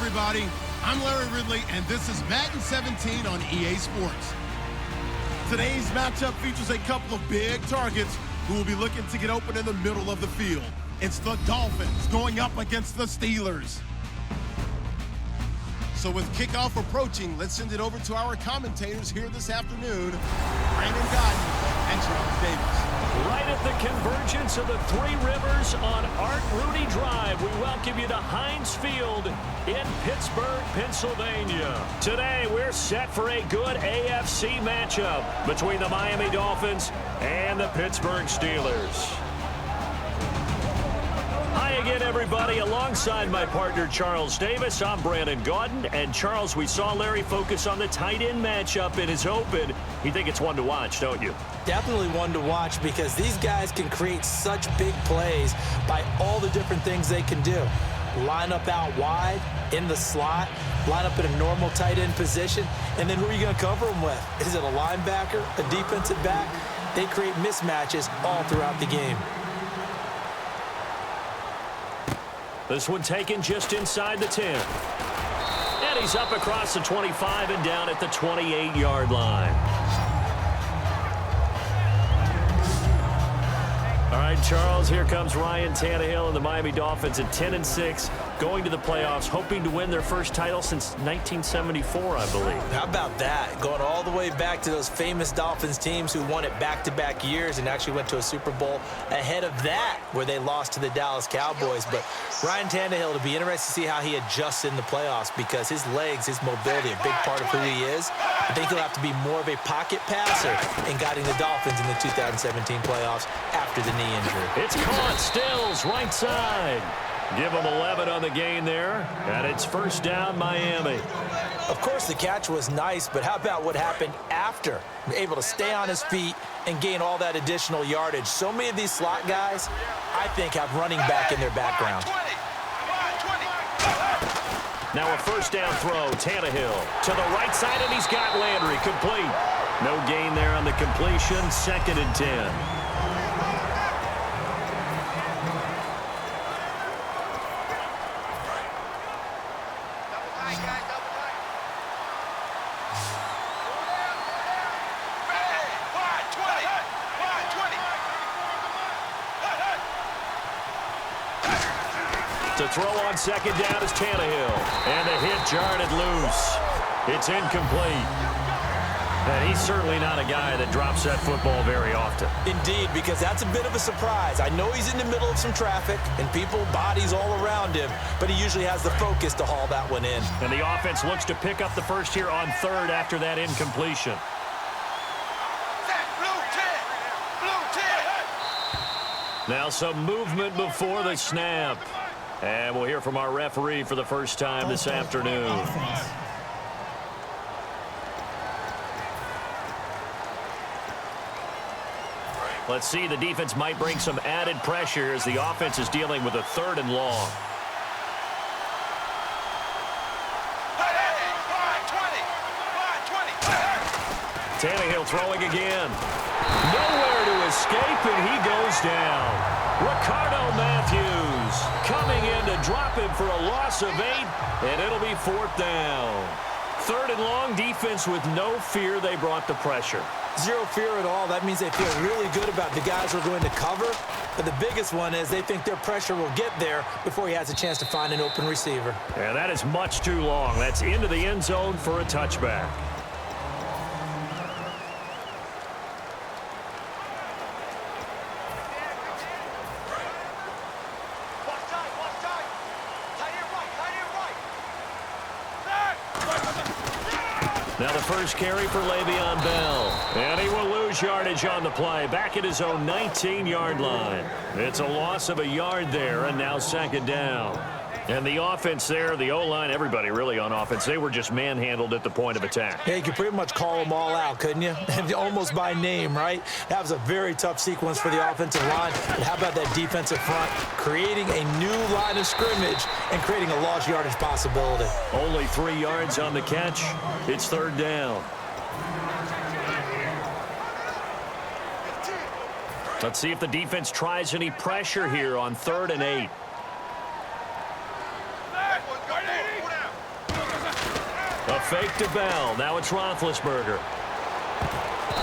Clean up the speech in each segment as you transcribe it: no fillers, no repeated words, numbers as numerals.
everybody. I'm Larry Ridley, and this is Madden 17 on EA Sports. Today's matchup features a couple of big targets who will be looking to get open in the middle of the field. It's the Dolphins going up against the Steelers. So with kickoff approaching, let's send it over to our commentators here this afternoon, Brandon Godden and Charles Davis. Right at the convergence of the Three Rivers on Art Rooney Drive, we welcome you to Heinz Field in Pittsburgh, Pennsylvania. Today, we're set for a good AFC matchup between the Miami Dolphins and the Pittsburgh Steelers. Hi again, everybody. Alongside my partner, Charles Davis, I'm Brandon Gaudin. And, Charles, we saw Larry focus on the tight end matchup in his open. You think it's one to watch, don't you? Definitely one to watch because these guys can create such big plays by all the different things they can do. Line up out wide, in the slot, line up in a normal tight end position, and then who are you going to cover them with? Is it a linebacker, a defensive back? They create mismatches all throughout the game. This one taken just inside the 10. And he's up across the 25 and down at the 28-yard line. All right, Charles, here comes Ryan Tannehill and the Miami Dolphins at 10-6, going to the playoffs, hoping to win their first title since 1974, I believe. How about that? Going all the way back to those famous Dolphins teams who won it back-to-back years and actually went to a Super Bowl ahead of that, where they lost to the Dallas Cowboys. But Ryan Tannehill, to be interested to see how he adjusts in the playoffs because his legs, his mobility, a big part of who he is. I think he'll have to be more of a pocket passer in guiding the Dolphins in the 2017 playoffs after the knee injury. It's caught. Stills, right side. Give him 11 on the gain there, and it's first down, Miami. Of course, the catch was nice, but how about what happened after? Able to stay on his feet and gain all that additional yardage. So many of these slot guys, I think, have running back in their background. Now a first down throw, Tannehill to the right side, and he's got Landry complete. No gain there on the completion, 2nd and 10. To throw on 2nd down is Tannehill. And the hit jarred it loose. It's incomplete. And he's certainly not a guy that drops that football very often. Indeed, because that's a bit of a surprise. I know he's in the middle of some traffic and people, bodies all around him, but he usually has the focus to haul that one in. And the offense looks to pick up the first here on 3rd after that incompletion. Now some movement before the snap. And we'll hear from our referee for the first time this afternoon. Let's see, the defense might bring some added pressure as the offense is dealing with a 3rd and long. Tannehill throwing again. Nowhere to escape, and he goes down. Ricardo Matthews coming in to drop him for a loss of 8, and it'll be 4th down. 3rd and long, defense with no fear. They brought the pressure. Zero fear at all. That means they feel really good about the guys who are going to cover. But the biggest one is they think their pressure will get there before he has a chance to find an open receiver. And that is much too long. That's into the end zone for a touchback. Now the first carry for Le'Veon Bell. And he will lose yardage on the play. Back at his own 19-yard line. It's a loss of a yard there, and now 2nd down. And the offense there, the O-line, everybody really on offense, they were just manhandled at the point of attack. Yeah, you could pretty much call them all out, couldn't you? Almost by name, right? That was a very tough sequence for the offensive line. But how about that defensive front creating a new line of scrimmage and creating a lost yardage possibility? Only 3 yards on the catch. It's 3rd down. Let's see if the defense tries any pressure here on 3rd and 8. fake to Bell. Now it's Roethlisberger.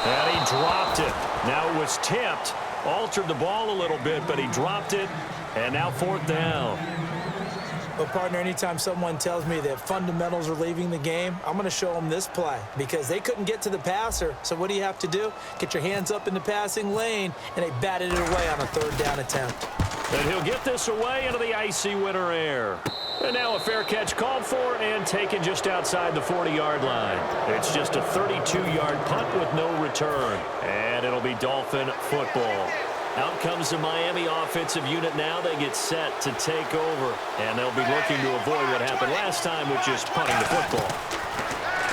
And he dropped it. Now it was tipped. Altered the ball a little bit, but he dropped it. And now 4th down. Well, partner, anytime someone tells me that fundamentals are leaving the game, I'm going to show them this play because they couldn't get to the passer. So what do you have to do? Get your hands up in the passing lane, and they batted it away on a 3rd down attempt. And he'll get this away into the icy winter air. And now a fair catch called for and taken just outside the 40-yard line. It's just a 32-yard punt with no return. And it'll be Dolphin football. Out comes the Miami offensive unit now. They get set to take over. And they'll be looking to avoid what happened last time, which is punting the football.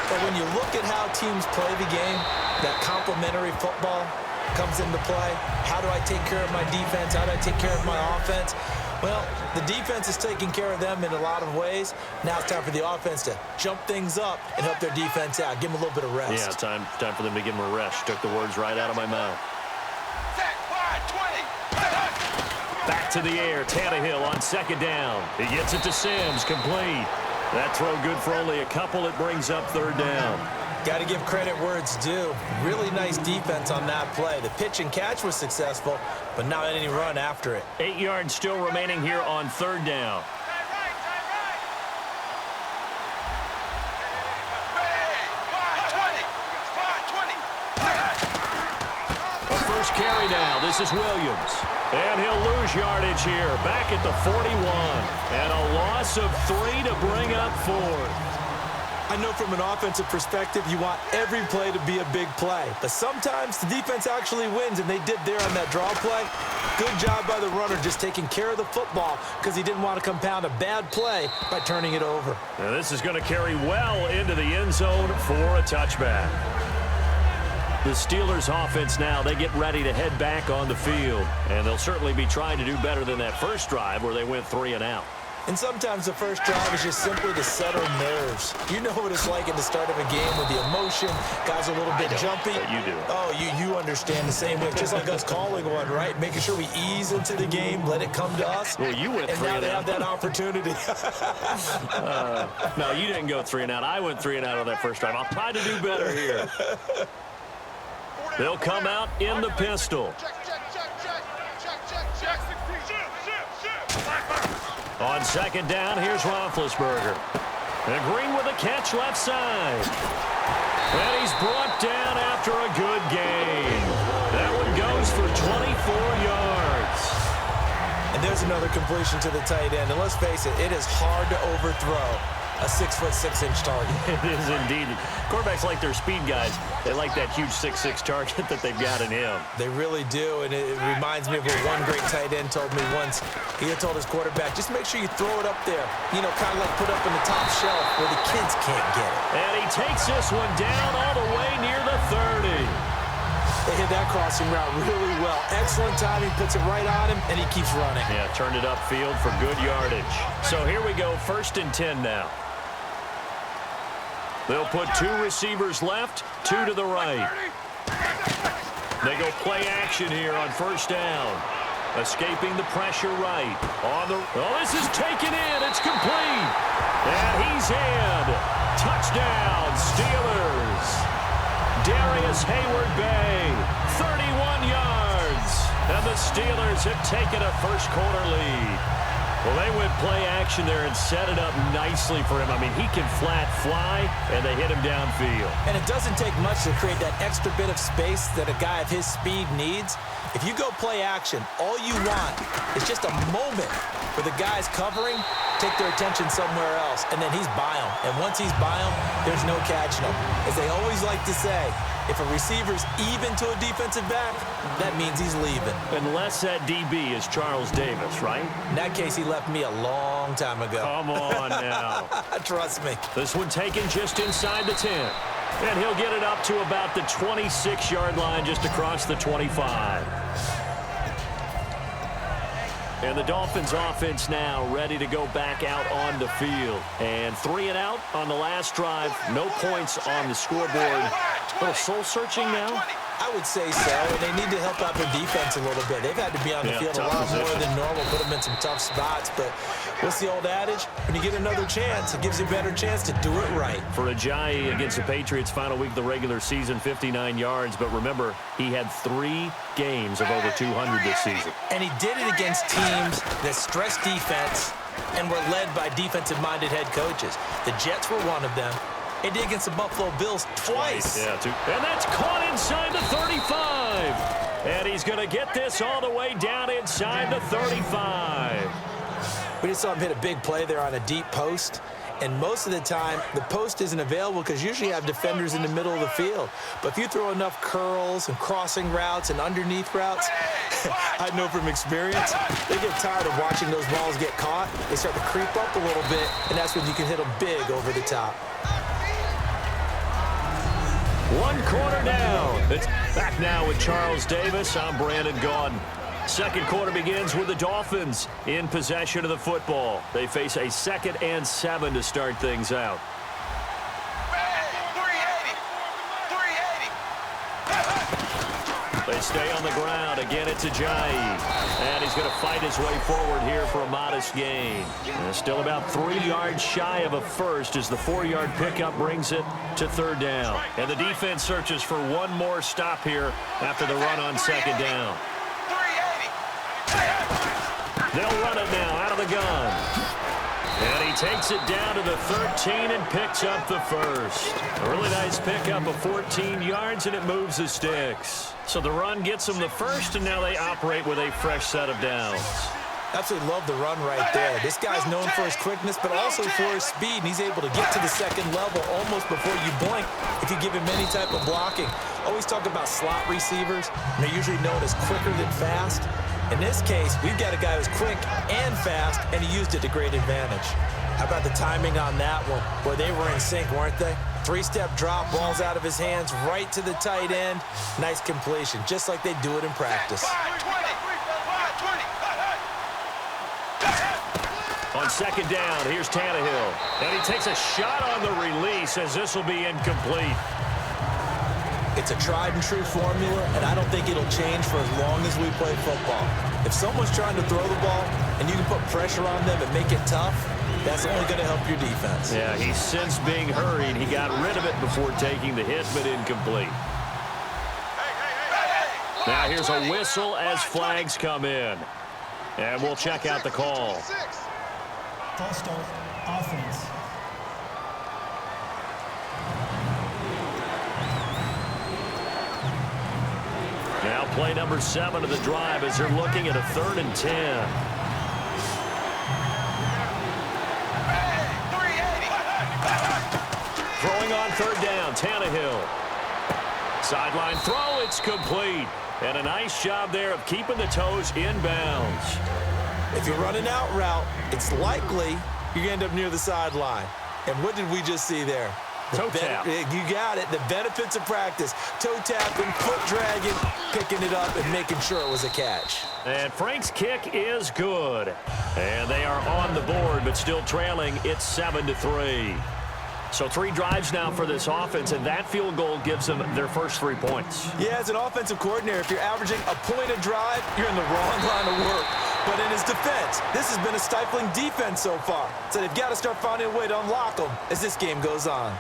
But when you look at how teams play the game, that complementary football comes into play. How do I take care of my defense? How do I take care of my offense? Well, the defense is taking care of them in a lot of ways. Now it's time for the offense to jump things up and help their defense out. Give them a little bit of rest. Yeah, time for them to give them a rest. Took the words right out of my mouth. Back to the air. Tannehill on 2nd down. He gets it to Sims. Complete. That throw good for only a couple. It brings up 3rd down. Got to give credit where it's due. Really nice defense on that play. The pitch and catch was successful, but not any run after it. 8 yards still remaining here on 3rd down. A first carry now. This is Williams. And he'll lose yardage here. Back at the 41. And a loss of 3 to bring up 4th. I know from an offensive perspective, you want every play to be a big play. But sometimes the defense actually wins, and they did there on that draw play. Good job by the runner just taking care of the football because he didn't want to compound a bad play by turning it over. Now this is going to carry well into the end zone for a touchback. The Steelers offense now, they get ready to head back on the field. And they'll certainly be trying to do better than that first drive where they went 3 and out. And sometimes the first drive is just simply to settle nerves. You know what it's like at the start of a game with the emotion. Guys are a little bit jumpy. You do. Oh, you understand the same way. Just like us calling one, right? Making sure we ease into the game, let it come to us. Well, you went 3 and out. And now they have that opportunity. No, you didn't go 3 and out. I went 3 and out on that first drive. I'll try to do better here. They'll come out in the pistol. On 2nd down, here's Roethlisberger. And Green with a catch left side. And he's brought down after a good gain. That one goes for 24 yards. And there's another completion to the tight end. And let's face it, it is hard to overthrow a 6'6" target. It is indeed. Quarterbacks like their speed guys. They like that huge 6'6" target that they've got in him. They really do, and it reminds me of what one great tight end told me once. He had told his quarterback, just make sure you throw it up there. You know, kind of like put up in the top shelf where the kids can't get it. And he takes this one down all the way near the 30. They hit that crossing route really well. Excellent timing, puts it right on him, and he keeps running. Yeah, turned it upfield for good yardage. So here we go, 1st and 10 now. They'll put 2 receivers left, 2 to the right. They go play action here on 1st down. Escaping the pressure right. Oh, this is taken in. It's complete. And he's in. Touchdown, Steelers. Darius Hayward-Bay, 31 yards. And the Steelers have taken a first-quarter lead. Well, they went play action there and set it up nicely for him. I mean, he can flat fly, and they hit him downfield. And it doesn't take much to create that extra bit of space that a guy of his speed needs. If you go play action, all you want is just a moment where the guy's covering, take their attention somewhere else, and then he's by him. And once he's by him, there's no catching him. As they always like to say, if a receiver's even to a defensive back, that means he's leaving. Unless that DB is Charles Davis, right? In that case, he left me a long time ago. Come on now. Trust me. This one taken just inside the 10. And he'll get it up to about the 26-yard line just across the 25. And the Dolphins offense now ready to go back out on the field. And 3 and out on the last drive. No points on the scoreboard. A little soul-searching now. I would say so, and they need to help out their defense a little bit. They've had to be on the field a lot more than normal, put them in some tough spots. But what's the old adage? When you get another chance, it gives you a better chance to do it right. For Ajayi against the Patriots, final week of the regular season, 59 yards. But remember, he had 3 games of over 200 this season. And he did it against teams that stressed defense and were led by defensive-minded head coaches. The Jets were one of them. He did against the Buffalo Bills twice. Yeah, and that's caught inside the 35. And he's going to get this all the way down inside the 35. We just saw him hit a big play there on a deep post. And most of the time, the post isn't available because usually you have defenders in the middle of the field. But if you throw enough curls and crossing routes and underneath routes, I know from experience, they get tired of watching those balls get caught. They start to creep up a little bit, and that's when you can hit them big over the top. 1 quarter down. It's back now with Charles Davis. I'm Brandon Gaudin. Second quarter begins with the Dolphins in possession of the football. They face a 2nd and 7 to start things out. They stay on the ground. Again, it's Ajayi. And he's going to fight his way forward here for a modest gain. And still about 3 yards shy of a first as the 4-yard pickup brings it to 3rd down. And the defense searches for one more stop here after the run on 2nd down. They'll run it now out of the gun. And he takes it down to the 13 and picks up the first. A really nice pickup of 14 yards, and it moves the sticks. So the run gets them the first, and now they operate with a fresh set of downs. Absolutely love the run right there. This guy's known for his quickness, but also for his speed, and he's able to get to the 2nd level almost before you blink if you give him any type of blocking. Always talk about slot receivers, and they're usually known as quicker than fast. In this case, we've got a guy who's quick and fast, and he used it to great advantage. How about the timing on that one, where they were in sync, weren't they? 3-step drop, balls out of his hands, right to the tight end. Nice completion, just like they do it in practice. On 2nd down, here's Tannehill. And he takes a shot on the release as this will be incomplete. It's a tried-and-true formula, and I don't think it'll change for as long as we play football. If someone's trying to throw the ball and you can put pressure on them and make it tough, that's only going to help your defense. Yeah, he's since being hurried. He got rid of it before taking the hit, but incomplete. Now here's a whistle as flags come in. And we'll check out the call. False start, offense. Now play number 7 of the drive as they're looking at a 3rd and 10. Throwing on 3rd down, Tannehill. Sideline throw, it's complete. And a nice job there of keeping the toes in bounds. If you're running out route, it's likely you're going to end up near the sideline. And what did we just see there? Toe tap. You got it. The benefits of practice. Toe tapping, foot dragging, picking it up, and making sure it was a catch. And Frank's kick is good. And they are on the board, but still trailing. It's 7-3. So 3 drives now for this offense, and that field goal gives them their first 3 points. Yeah, as an offensive coordinator, if you're averaging a point a drive, you're in the wrong line of work. But in his defense, this has been a stifling defense so far. So they've got to start finding a way to unlock them as this game goes on.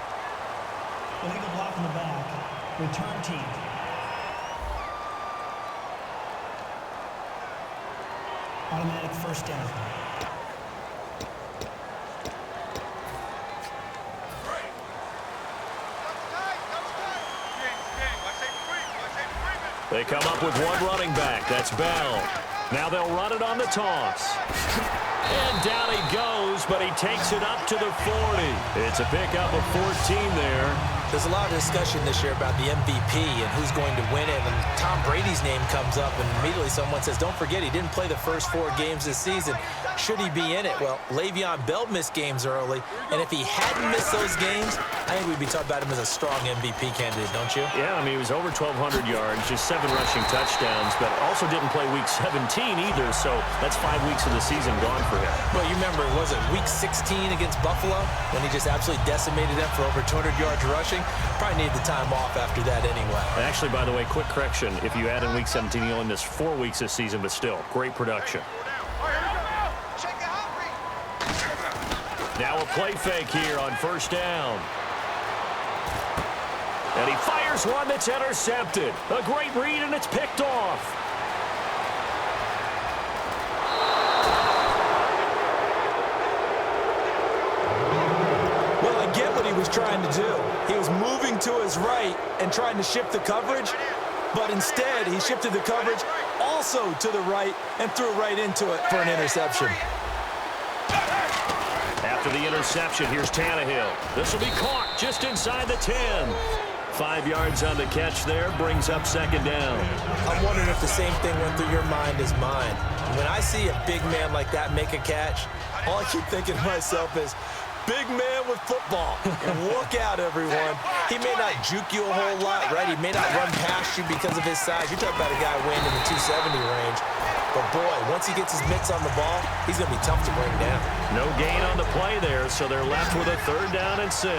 Illegal block in the back. Return team. Automatic first down. They come up with one running back. That's Bell. Now they'll run it on the toss. And down he goes, but he takes it up to the 40. It's a pickup of 14 there. There's a lot of discussion this year about the MVP and who's going to win it. And Tom Brady's name comes up, and immediately someone says, don't forget, he didn't play the first 4 games this season. Should he be in it? Well, Le'Veon Bell missed games early, and if he hadn't missed those games, I think we'd be talking about him as a strong MVP candidate, don't you? Yeah, I mean, he was over 1,200 yards, just 7 rushing touchdowns, but also didn't play Week 17 either, so that's 5 weeks of the season gone for him. Well, you remember, was it Week 16 16 against Buffalo when he just absolutely decimated them for over 200 yards rushing. Probably needed the time off after that anyway. Actually, by the way, quick correction. If you add in Week 17, he only missed 4 weeks this season, but still, great production. Now a play fake here on first down. And he fires one that's intercepted. A great read, and it's picked off. Well, I get what he was trying to do. He was moving to his right and trying to shift the coverage, but instead he shifted the coverage also to the right and threw right into it for an interception. After the interception, here's Tannehill. This will be caught just inside the 10. 5 yards on the catch there, brings up second down. I'm wondering if the same thing went through your mind as mine. When I see a big man like that make a catch, all I keep thinking to myself is, big man with football. Look out, everyone. He may not juke you a whole lot, right? He may not run past you because of his size. You're talking about a guy weighing in the 270 range. But, boy, once he gets his mitts on the ball, he's going to be tough to bring down. No gain on the play there, so they're left with a 3rd down and 6.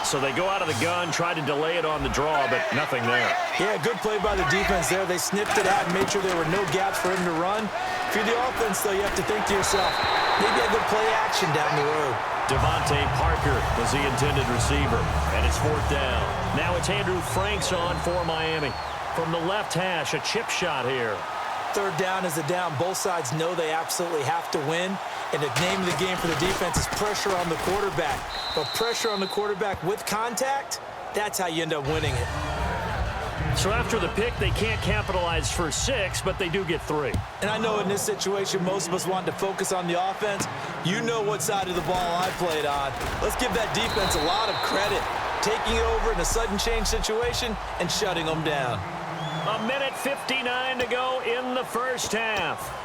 So they go out of the gun, try to delay it on the draw, but nothing there. Yeah, good play by the defense there. They sniffed it out and made sure there were no gaps for him to run. If you're the offense, though, you have to think to yourself, maybe a good play action down the road. Devontae Parker was the intended receiver, and it's 4th down. Now it's Andrew Franks on for Miami. From the left hash, a chip shot here. 3rd down is a down. Both sides know they absolutely have to win. And the name of the game for the defense is pressure on the quarterback. But pressure on the quarterback with contact, that's how you end up winning it. So after the pick, they can't capitalize for 6, but they do get 3. And I know in this situation, most of us want to focus on the offense. You know what side of the ball I played on. Let's give that defense a lot of credit. Taking it over in a sudden change situation and shutting them down. A minute 59 to go in the first half.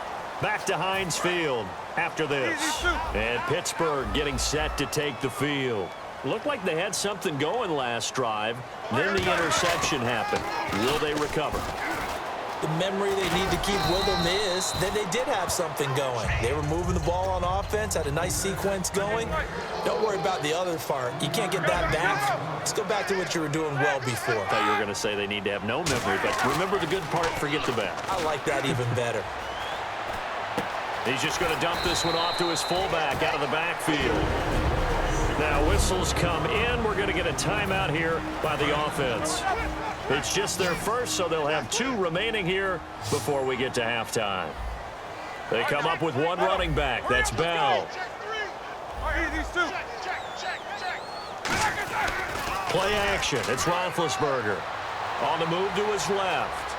Back to Heinz Field after this. And Pittsburgh getting set to take the field. Looked like they had something going last drive. Then the interception happened. Will they recover? The memory they need to keep with them is that they did have something going. They were moving the ball on offense, had a nice sequence going. Don't worry about the other part. You can't get that back. Let's go back to what you were doing well before. I thought you were going to say they need to have no memory, but remember the good part, forget the bad. I like that even better. He's just going to dump this one off to his fullback out of the backfield. Now whistles come in. We're going to get a timeout here by the offense. It's just their first, so they'll have 2 remaining here before we get to halftime. They come up with 1 running back. That's Bell. Play action. It's Roethlisberger. On the move to his left.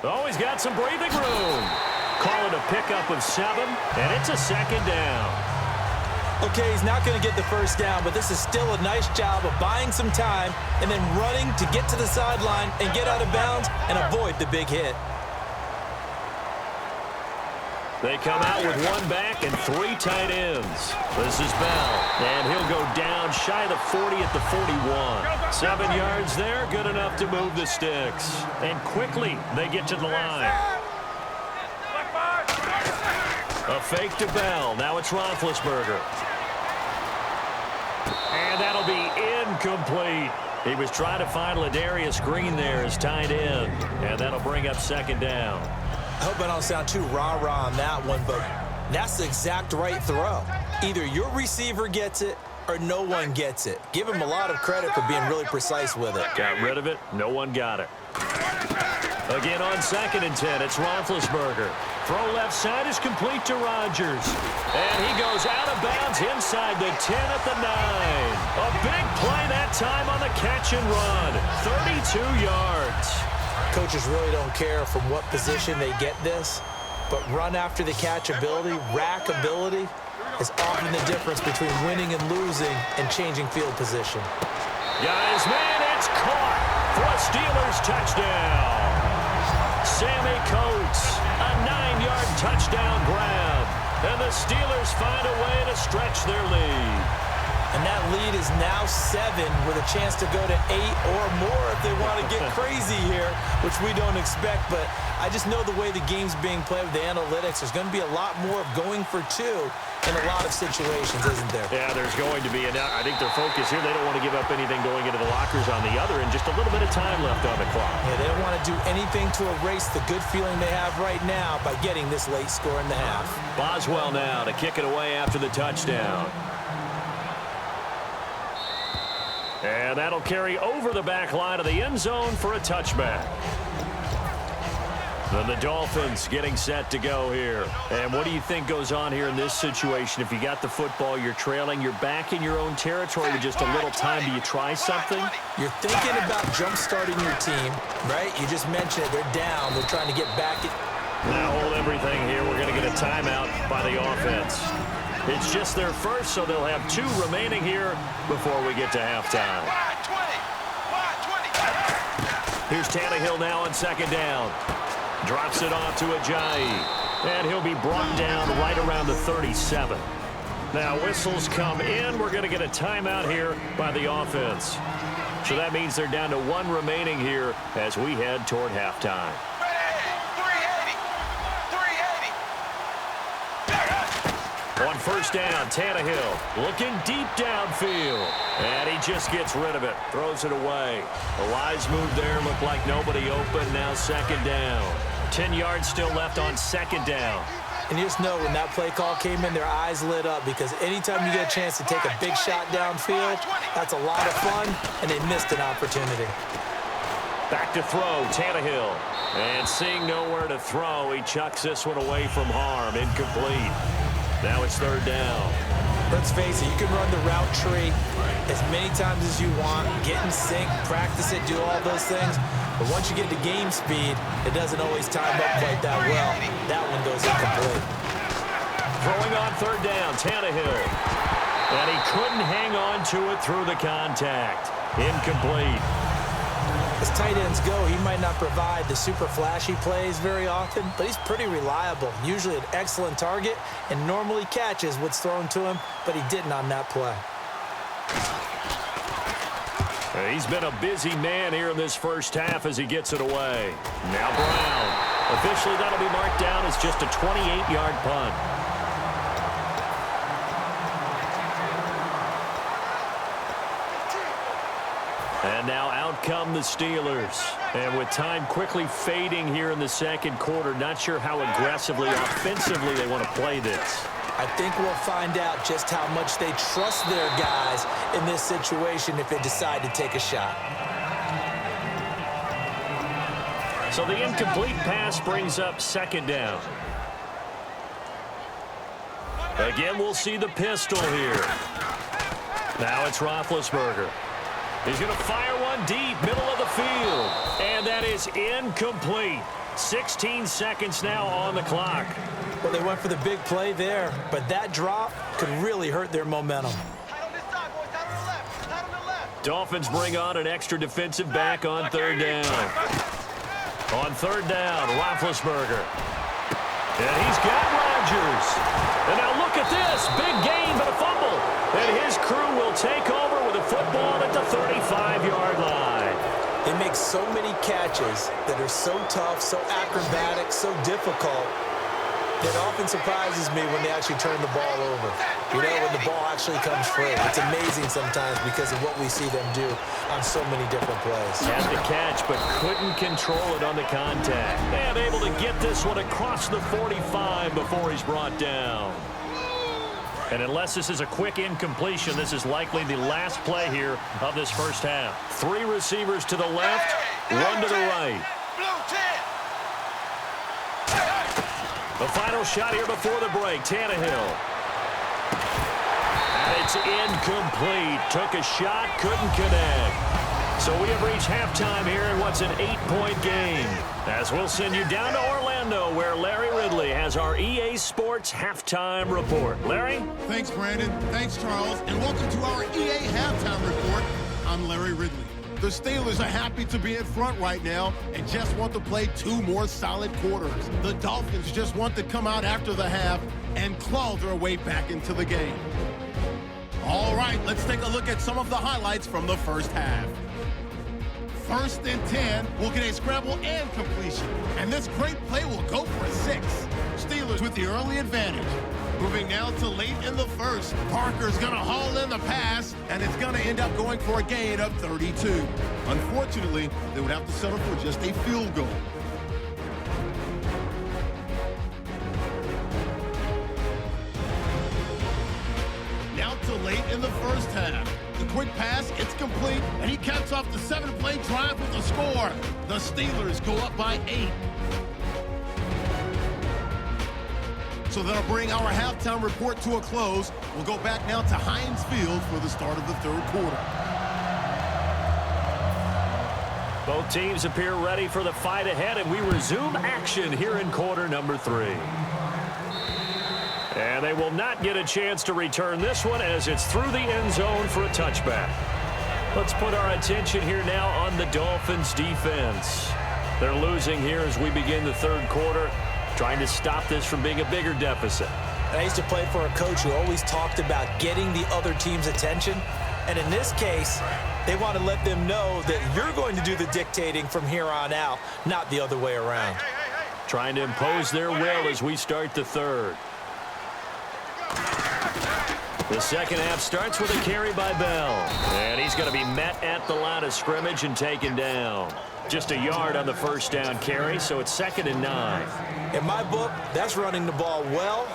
Oh, he's got some breathing room. Call it a pickup of 7, and it's a 2nd down. Okay, he's not going to get the first down, but this is still a nice job of buying some time and then running to get to the sideline and get out of bounds and avoid the big hit. They come out with 1 back and 3 tight ends. This is Bell, and he'll go down shy of the 40 at the 41. 7 yards there, good enough to move the sticks. And quickly, they get to the line. A fake to Bell. Now it's Roethlisberger. And that'll be incomplete. He was trying to find Ladarius Green there as tight end. And that'll bring up 2nd down. I hope I don't sound too rah-rah on that one, but that's the exact right throw. Either your receiver gets it or no one gets it. Give him a lot of credit for being really precise with it. Got rid of it. No one got it. Again on 2nd and 10, it's Roethlisberger. Throw left side is complete to Rodgers. And he goes out of bounds inside the 10 at the 9. A big play that time on the catch and run. 32 yards. Coaches really don't care from what position they get this, but run after the catch ability, rack ability, is often the difference between winning and losing and changing field position. Guys, man, it's caught for a Steelers touchdown. Sammy Coates, a 9-yard touchdown grab. And the Steelers find a way to stretch their lead. And that lead is now 7 with a chance to go to 8 or more if they want to get crazy here, which we don't expect. But I just know the way the game's being played with the analytics, there's going to be a lot more of going for 2 in a lot of situations, isn't there? Yeah, there's going to be. And I think their focus here, they don't want to give up anything going into the lockers on the other, and just a little bit of time left on the clock. Yeah, they don't want to do anything to erase the good feeling they have right now by getting this late score in the half. Boswell now to kick it away after the touchdown. And that'll carry over the back line of the end zone for a touchback. Then the Dolphins getting set to go here. And what do you think goes on here in this situation? If you got the football, you're trailing, you're back in your own territory with just a little time. Do you try something? You're thinking about jump-starting your team, right? You just mentioned it. They're down. They're trying to get back. Now hold everything here. We're going to get a timeout by the offense. It's just their first, so they'll have 2 remaining here before we get to halftime. Here's Tannehill now on second down. Drops it off to Ajayi. And he'll be brought down right around the 37. Now whistles come in. We're going to get a timeout here by the offense. So that means they're down to 1 remaining here as we head toward halftime. On first down, Tannehill looking deep downfield. And he just gets rid of it. Throws it away. A wise move there. Looked like nobody open. Now second down. 10 yards still left on second down. And you just know when that play call came in, their eyes lit up, because anytime you get a chance to take a big shot downfield, that's a lot of fun, and they missed an opportunity. Back to throw, Tannehill. And seeing nowhere to throw, he chucks this one away from harm. Incomplete. Now it's third down. Let's face it, you can run the route tree as many times as you want, get in sync, practice it, do all those things. But once you get to game speed, it doesn't always time up quite that well. That one goes incomplete. Throwing on third down, Tannehill. And he couldn't hang on to it through the contact. Incomplete. As tight ends go, he might not provide the super flashy plays very often, but he's pretty reliable. Usually an excellent target and normally catches what's thrown to him, but he didn't on that play. He's been a busy man here in this first half as he gets it away. Now Brown. Officially, that'll be marked down as just a 28-yard punt. And now out come the Steelers. And with time quickly fading here in the second quarter, not sure how aggressively, offensively they want to play this. I think we'll find out just how much they trust their guys in this situation if they decide to take a shot. So the incomplete pass brings up second down. Again, we'll see the pistol here. Now it's Roethlisberger. He's going to fire one deep, middle of the field. And that is incomplete. 16 seconds now on the clock. Well, they went for the big play there, but that drop could really hurt their momentum. Dolphins bring on an extra defensive back on third down. On third down, Roethlisberger. And he's got Rodgers. And now look at this. Big gain, but a fumble. And his crew will take over with a football at the 35-yard line. They make so many catches that are so tough, so acrobatic, so difficult. It often surprises me when they actually turn the ball over. You know, when the ball actually comes free. It's amazing sometimes because of what we see them do on so many different plays. Had the catch, but couldn't control it on the contact. And able to get this one across the 45 before he's brought down. And unless this is a quick incompletion, this is likely the last play here of this first half. 3 receivers to the left, 1 to the right. The final shot here before the break, Tannehill. And it's incomplete. Took a shot, couldn't connect. So we have reached halftime here in what's an 8-point game. As we'll send you down to Orlando, where Larry Ridley has our EA Sports Halftime Report. Larry? Thanks, Brandon. Thanks, Charles. And welcome to our EA Halftime Report. I'm Larry Ridley. The Steelers are happy to be in front right now and just want to play 2 more solid quarters. The Dolphins just want to come out after the half and claw their way back into the game. All right, let's take a look at some of the highlights from the first half. 1st and 10 will get a scramble and completion. And this great play will go for a 6. Steelers with the early advantage. Moving now to late in the first. Parker's going to haul in the pass, and it's going to end up going for a gain of 32. Unfortunately, they would have to settle for just a field goal. Now to late in the first half. The quick pass, it's complete, and he caps off the 7-play drive with a score. The Steelers go up by 8. So that'll bring our halftime report to a close. We'll go back now to Heinz Field for the start of the third quarter. Both teams appear ready for the fight ahead, and we resume action here in quarter number 3. And they will not get a chance to return this one as it's through the end zone for a touchback. Let's put our attention here now on the Dolphins defense. They're losing here as we begin the third quarter, trying to stop this from being a bigger deficit. I used to play for a coach who always talked about getting the other team's attention. And in this case, they want to let them know that you're going to do the dictating from here on out, not the other way around. Trying to impose their will as we start the third. The second half starts with a carry by Bell. And he's going to be met at the line of scrimmage and taken down. Just a yard on the first down carry, so it's 2nd and 9. In my book, that's running the ball well,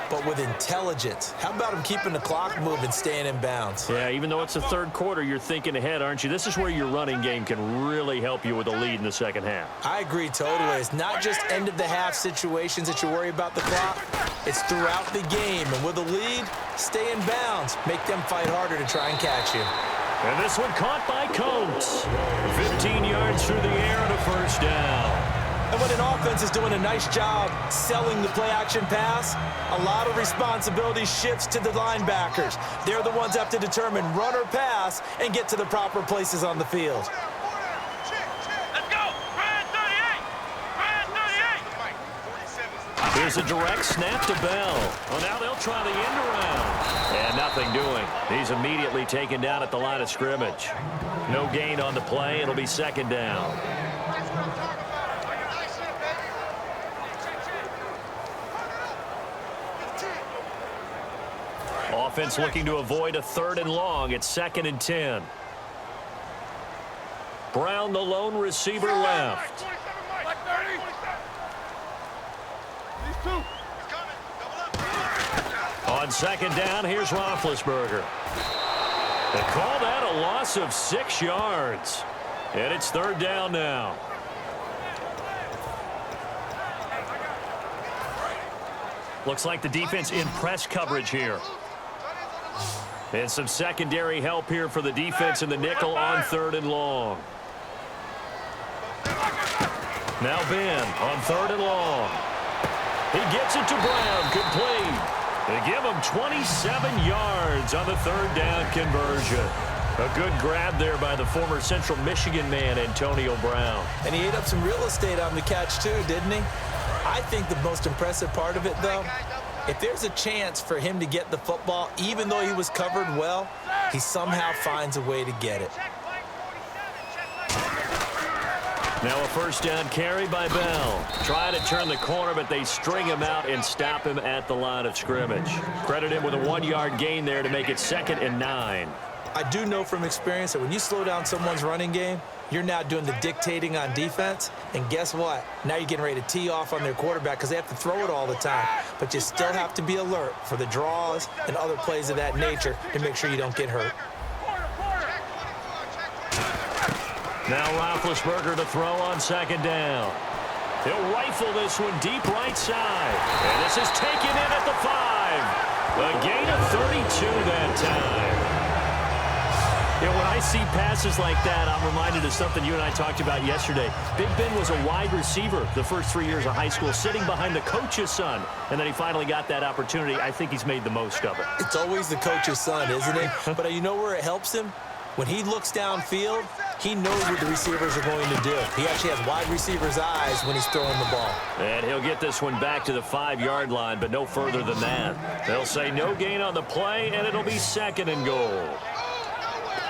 but with intelligence. How about him keeping the clock moving, staying in bounds? Yeah, even though it's the third quarter, you're thinking ahead, aren't you? This is where your running game can really help you with a lead in the second half. I agree totally. It's not just end-of-the-half situations that you worry about the clock. It's throughout the game. And with a lead, stay in bounds. Make them fight harder to try and catch you. And this one caught by Coates. 15 yards through the air and a first down. And when an offense is doing a nice job selling the play-action pass, a lot of responsibility shifts to the linebackers. They're the ones that have to determine run or pass and get to the proper places on the field. Let's go! Ryan 38! Ryan 38! Here's a direct snap to Bell. Well, now they'll try the end around. And nothing doing. He's immediately taken down at the line of scrimmage. No gain on the play. It'll be 2nd down. Offense looking to avoid a 3rd and long. It's 2nd and 10. Brown, the lone receiver, left. On 2nd down, here's Roethlisberger. They call that a loss of 6 yards. And it's 3rd down now. Looks like the defense in press coverage here. And some secondary help here for the defense in the nickel on 3rd and long. Now Ben on 3rd and long. He gets it to Brown, complete. They give him 27 yards on the 3rd down conversion. A good grab there by the former Central Michigan man, Antonio Brown. And he ate up some real estate on the catch too, didn't he? I think the most impressive part of it, though, if there's a chance for him to get the football, even though he was covered well, he somehow finds a way to get it. Now a first down carry by Bell. Try to turn the corner, but they string him out and stop him at the line of scrimmage. Credit him with a 1-yard gain there to make it 2nd and 9. I do know from experience that when you slow down someone's running game, you're now doing the dictating on defense. And guess what? Now you're getting ready to tee off on their quarterback because they have to throw it all the time. But you still have to be alert for the draws and other plays of that nature to make sure you don't get hurt. Now Roethlisberger to throw on 2nd down. He'll rifle this one deep right side. And this is taken in at the 5. A gain of 32 that time. You know, when I see passes like that, I'm reminded of something you and I talked about yesterday. Big Ben was a wide receiver the first 3 years of high school, sitting behind the coach's son. And then he finally got that opportunity. I think he's made the most of it. It's always the coach's son, isn't it? But you know where it helps him? When he looks downfield, he knows what the receivers are going to do. He actually has wide receivers' eyes when he's throwing the ball. And he'll get this one back to the 5-yard line, but no further than that. They'll say no gain on the play, and it'll be 2nd and goal.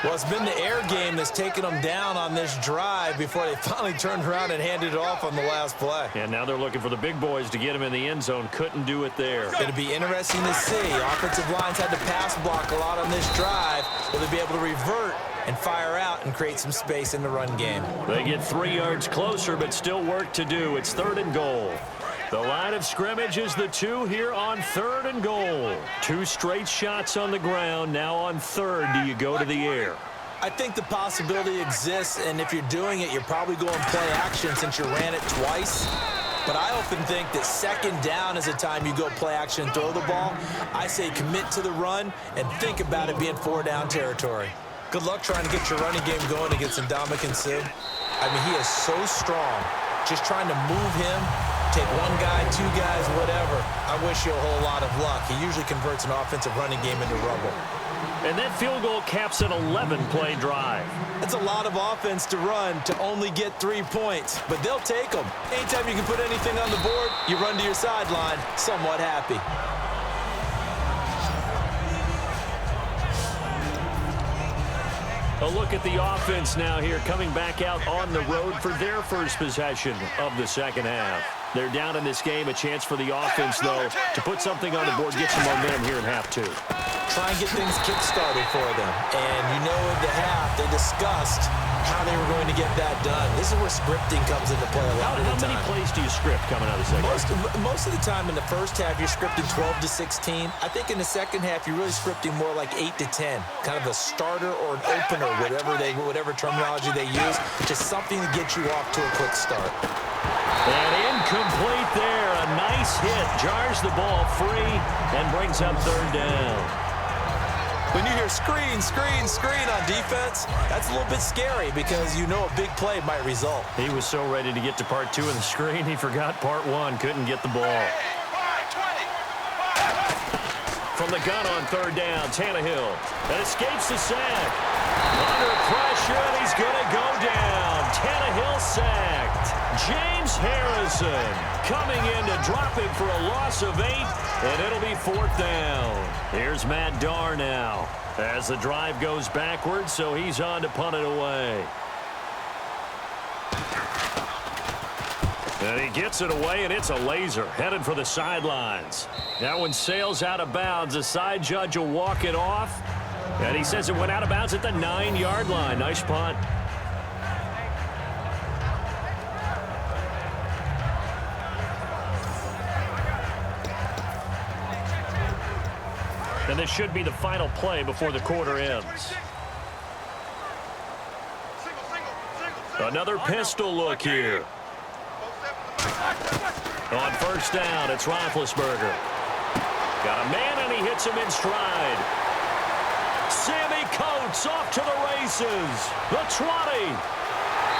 Well, it's been the air game that's taken them down on this drive before they finally turned around and handed it off on the last play. And now they're looking for the big boys to get him in the end zone. Couldn't do it there. It'll be interesting to see. Offensive lines had to pass block a lot on this drive. Will they be able to revert and fire out and create some space in the run game? They get 3 yards closer, but still work to do. It's 3rd and goal. The line of scrimmage is the 2 here on 3rd and goal. 2 straight shots on the ground. Now on 3rd, do you go to the air? I think the possibility exists, and if you're doing it, you're probably going play action since you ran it twice. But I often think that 2nd down is the time you go play action and throw the ball. I say commit to the run and think about it being 4-down territory. Good luck trying to get your running game going against Ndamukong Suh. I mean, he is so strong. Just trying to move him, take 1 guy, 2 guys, whatever. I wish you a whole lot of luck. He usually converts an offensive running game into rubble. And that field goal caps an 11-play drive. That's a lot of offense to run to only get 3 points, but they'll take them. Anytime you can put anything on the board, you run to your sideline somewhat happy. A look at the offense now here, coming back out on the road for their first possession of the 2nd half. They're down in this game. A chance for the offense, though, to put something on the board, get some momentum here in half 2. Try and get things kick-started for them. And you know at the half, they discussed how they were going to get that done. This is where scripting comes into play a lot of the time. How many plays do you script coming out of the 2nd half? Most of the time in the first half, you're scripting 12 to 16. I think in the 2nd half, you're really scripting more like 8 to 10. Kind of a starter or an opener, whatever terminology they use. Just something to get you off to a quick start. And incomplete there. A nice hit. Jars the ball free and brings up 3rd down. When you hear screen, screen, screen on defense, that's a little bit scary because you know a big play might result. He was so ready to get to part 2 of the screen, he forgot part 1. Couldn't get the ball. From the gun on 3rd down, Tannehill. That escapes the sack. Under pressure, and he's going to go down. Tannehill sacked. James Harrison coming in to drop him for a loss of 8, and it'll be 4th down. Here's Matt Darr now as the drive goes backwards, so he's on to punt it away. And he gets it away, and it's a laser headed for the sidelines. That one sails out of bounds. The side judge will walk it off, and he says it went out of bounds at the 9-yard line. Nice punt. And this should be the final play before the quarter ends. Another pistol look here. On 1st down, it's Roethlisberger. Got a man, and he hits him in stride. Sammy Coates off to the races. The 20.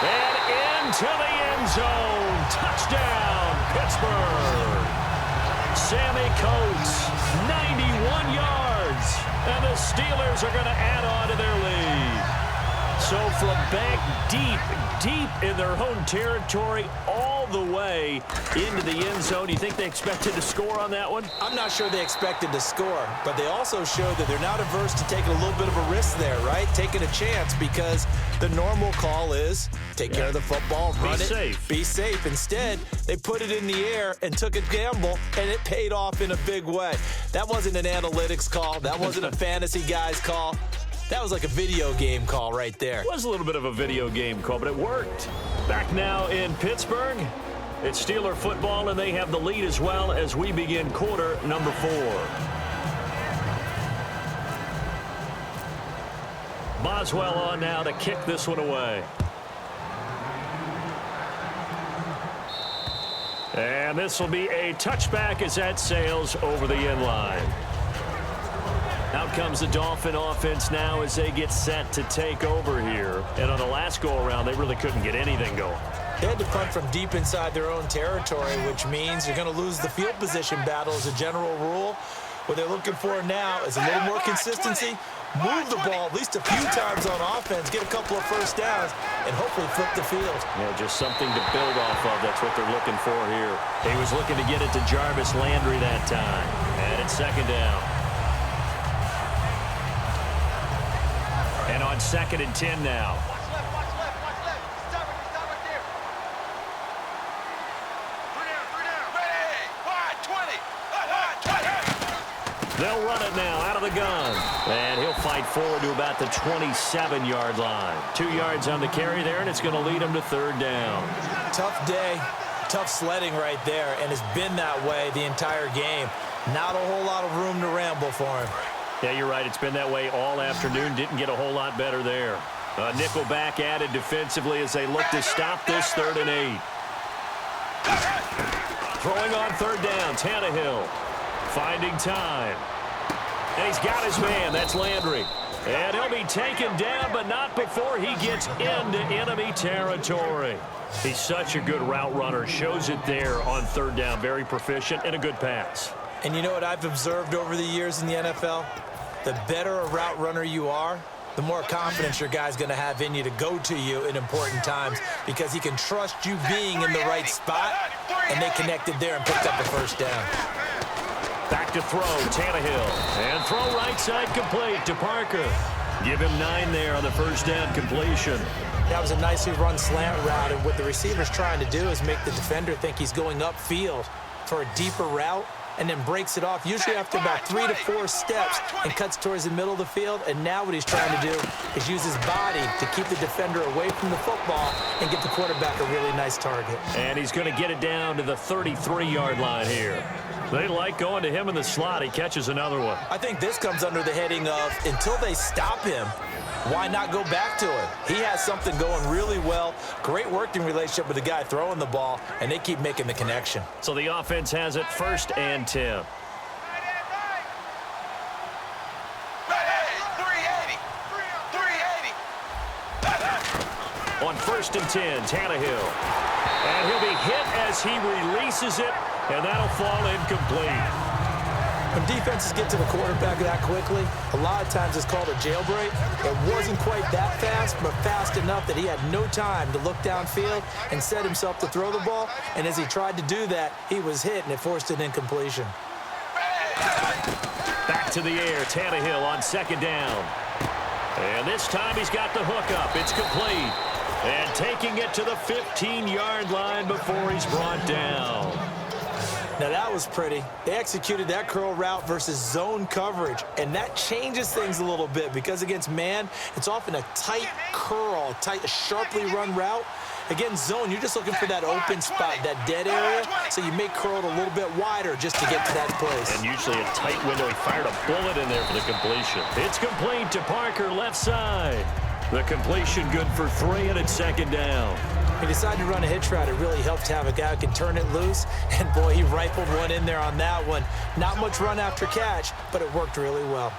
And into the end zone. Touchdown, Pittsburgh. Sammy Coates, 91 yards. And the Steelers are going to add on to their lead. So from back deep in their own territory, all the way into the end zone. You think they expected to score on that one? I'm not sure they expected to score, but they also showed that they're not averse to taking a little bit of a risk there, right? Taking a chance, because the normal call is take care of the football, run it, be safe. Instead, they put it in the air and took a gamble, and it paid off in a big way. That wasn't an analytics call. That wasn't a fantasy guy's call. That was like a video game call right there. It was a little bit of a video game call, but it worked. Back now in Pittsburgh, it's Steeler football, and they have the lead as well as we begin quarter number 4. Boswell on now to kick this one away. And this will be a touchback as that sails over the end line. Out comes the Dolphin offense now as they get set to take over here. And on the last go-around, they really couldn't get anything going. They had to punt from deep inside their own territory, which means you're going to lose the field position battle as a general rule. What they're looking for now is a little more consistency, move the ball at least a few times on offense, get a couple of first downs, and hopefully flip the field. Yeah, just something to build off of. That's what they're looking for here. He was looking to get it to Jarvis Landry that time. And it's second down. And on 2nd and 10 now. Watch left, watch left, watch left. Stop right there. 3 down. Ready. Wide, 20. Wide, 20. They'll run it now out of the gun. And he'll fight forward to about the 27-yard line. 2 yards on the carry there, and it's going to lead him to 3rd down. Tough day, tough sledding right there, and it's been that way the entire game. Not a whole lot of room to ramble for him. Yeah, you're right. It's been that way all afternoon. Didn't get a whole lot better there. Nickel back added defensively as they look to stop this 3rd and 8. Throwing on 3rd down, Tannehill. Finding time. And he's got his man. That's Landry. And he'll be taken down, but not before he gets into enemy territory. He's such a good route runner. Shows it there on 3rd down. Very proficient and a good pass. And you know what I've observed over the years in the NFL? The better a route runner you are, the more confidence your guy's going to have in you to go to you in important times because he can trust you being in the right spot, and they connected there and picked up a first down. Back to throw, Tannehill. And throw right side complete to Parker. Give him 9 there on the first down completion. That was a nicely run slant route, and what the receiver's trying to do is make the defender think he's going upfield for a deeper route, and then breaks it off, usually after about 3 to 4 steps, and cuts towards the middle of the field. And now what he's trying to do is use his body to keep the defender away from the football and get the quarterback a really nice target. And he's going to get it down to the 33-yard line here. They like going to him in the slot. He catches another one. I think this comes under the heading of, until they stop him, why not go back to it? He has something going really well. Great working relationship with the guy throwing the ball, and they keep making the connection. So the offense has it 1st and 10. Ready. 380. On 1st and 10, Tannehill. And he'll be hit as he releases it, and that'll fall incomplete. When defenses get to the quarterback that quickly, a lot of times it's called a jailbreak. It wasn't quite that fast, but fast enough that he had no time to look downfield and set himself to throw the ball. And as he tried to do that, he was hit, and it forced an incompletion. Back to the air, Tannehill on 2nd down. And this time he's got the hook up. It's complete. And taking it to the 15-yard line before he's brought down. Now that was pretty. They executed that curl route versus zone coverage, and that changes things a little bit because against man, it's often a tight curl, a sharply run route. Against zone, you're just looking for that open spot, that dead area, so you make curl it a little bit wider just to get to that place. And usually a tight window. He fired a bullet in there for the completion. It's complete to Parker, left side. The completion good for 3, and it's 2nd down. He decided to run a hitch route. It really helped to have a guy who can turn it loose. And, boy, he rifled one in there on that one. Not much run after catch, but it worked really well.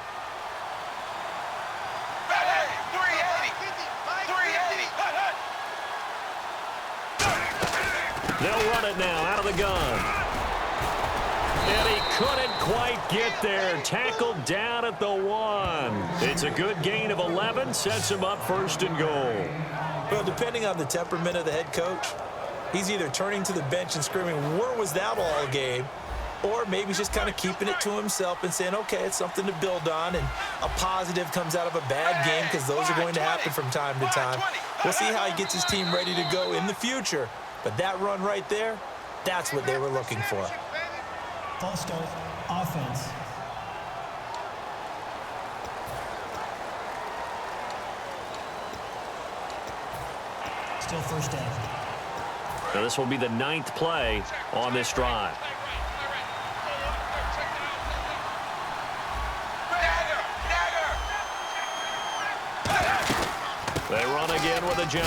Ready. 380. They'll run it now out of the gun. And he couldn't quite get there. Tackled down at the 1. It's a good gain of 11. Sets him up 1st and goal. Well, depending on the temperament of the head coach, he's either turning to the bench and screaming, where was that all game? Or maybe he's just kind of keeping it to himself and saying, okay, it's something to build on, and a positive comes out of a bad game because those are going to happen from time to time. We'll see how he gets his team ready to go in the future. But that run right there, that's what they were looking for. False start, offense. Still 1st down. Now this will be the 9th play on this drive. They run again with a J.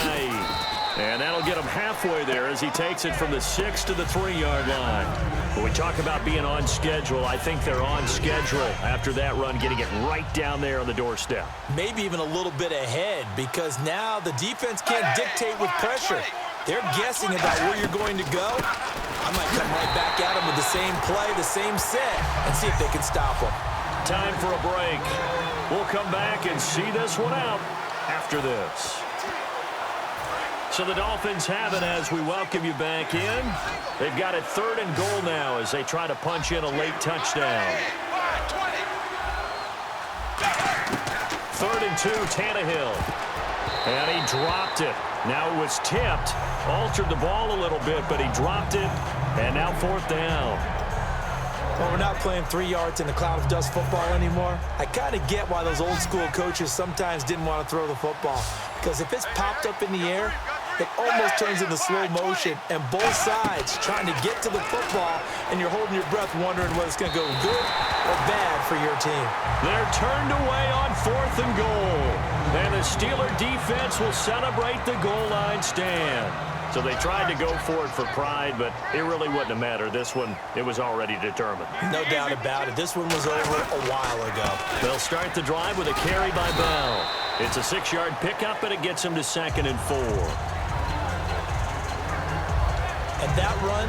And that'll get him halfway there as he takes it from the 6 to the 3-yard line. When we talk about being on schedule, I think they're on schedule after that run, getting it right down there on the doorstep. Maybe even a little bit ahead because now the defense can't dictate with pressure. They're guessing about where you're going to go. I might come right back at them with the same play, the same set, and see if they can stop them. Time for a break. We'll come back and see this one out after this. So the Dolphins have it as we welcome you back in. They've got it 3rd and goal now as they try to punch in a late touchdown. 3rd and 2, Tannehill. And he dropped it. Now it was tipped. Altered the ball a little bit, but he dropped it. And now 4th down. Well, we're not playing 3 yards in a cloud of dust football anymore. I kind of get why those old school coaches sometimes didn't want to throw the football. Because if it's popped up in the air, it almost turns into slow motion. And both sides trying to get to the football, and you're holding your breath wondering whether it's going to go good or bad for your team. They're turned away on 4th and goal. And the Steeler defense will celebrate the goal line stand. So they tried to go for it for pride, but it really wouldn't have mattered. This one, it was already determined. No doubt about it. This one was over a while ago. They'll start the drive with a carry by Bell. It's a 6-yard pickup, and it gets him to 2nd and 4. And that run,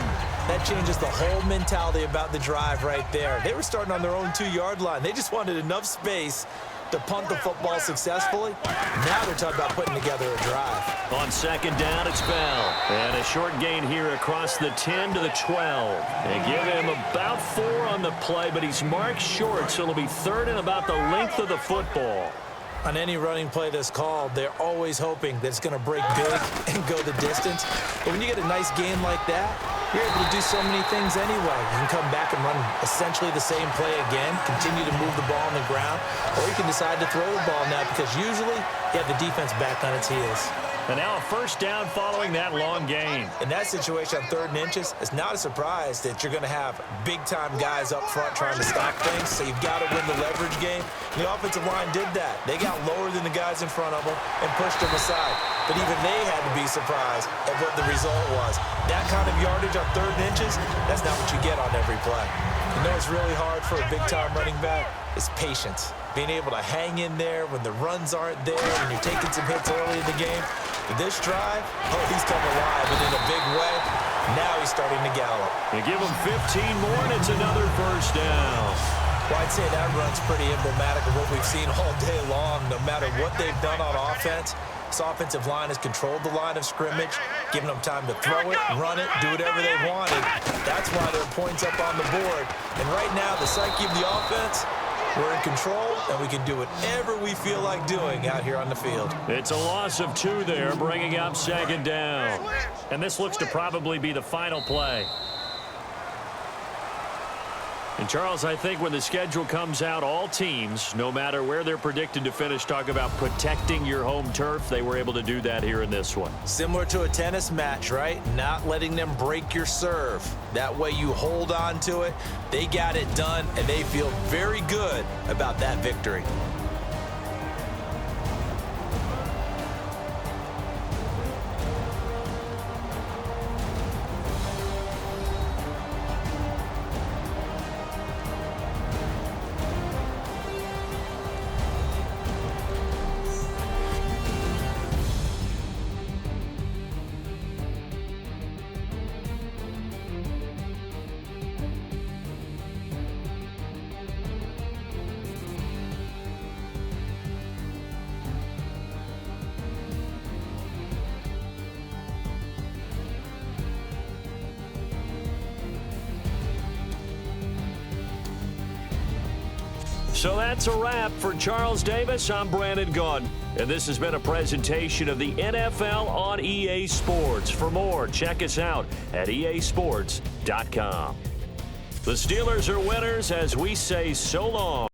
that changes the whole mentality about the drive right there. They were starting on their own 2-yard line. They just wanted enough space to punt the football successfully. Now they're talking about putting together a drive. On 2nd down, it's Bell. And a short gain here across the 10 to the 12. They give him about 4 on the play, but he's marked short, so it'll be 3rd and about the length of the football. On any running play that's called, they're always hoping that it's going to break big and go the distance. But when you get a nice game like that, you're able to do so many things anyway. You can come back and run essentially the same play again, continue to move the ball on the ground, or you can decide to throw the ball now because usually you have the defense back on its heels. And now a 1st down following that long gain. In that situation on 3rd and inches, it's not a surprise that you're going to have big-time guys up front trying to stop things, so you've got to win the leverage game. The offensive line did that. They got lower than the guys in front of them and pushed them aside. But even they had to be surprised at what the result was. That kind of yardage on 3rd and inches, that's not what you get on every play. You know it's really hard for a big-time running back? It's patience. Being able to hang in there when the runs aren't there, when you're taking some hits early in the game. This drive, oh, he's come alive, and in a big way, now he's starting to gallop. They give him 15 more, and it's another 1st down. Well, I'd say that run's pretty emblematic of what we've seen all day long. No matter what they've done on offense, this offensive line has controlled the line of scrimmage, giving them time to throw it, run it, do whatever they wanted. That's why there are points up on the board. And right now, the psyche of the offense, we're in control, and we can do whatever we feel like doing out here on the field. It's a loss of 2 there, bringing up 2nd down. And this looks to probably be the final play. And, Charles, I think when the schedule comes out, all teams, no matter where they're predicted to finish, talk about protecting your home turf. They were able to do that here in this one. Similar to a tennis match, right? Not letting them break your serve. That way you hold on to it. They got it done, and they feel very good about that victory. So that's a wrap for Charles Davis. I'm Brandon Gaudin, and this has been a presentation of the NFL on EA Sports. For more, check us out at easports.com. The Steelers are winners as we say so long.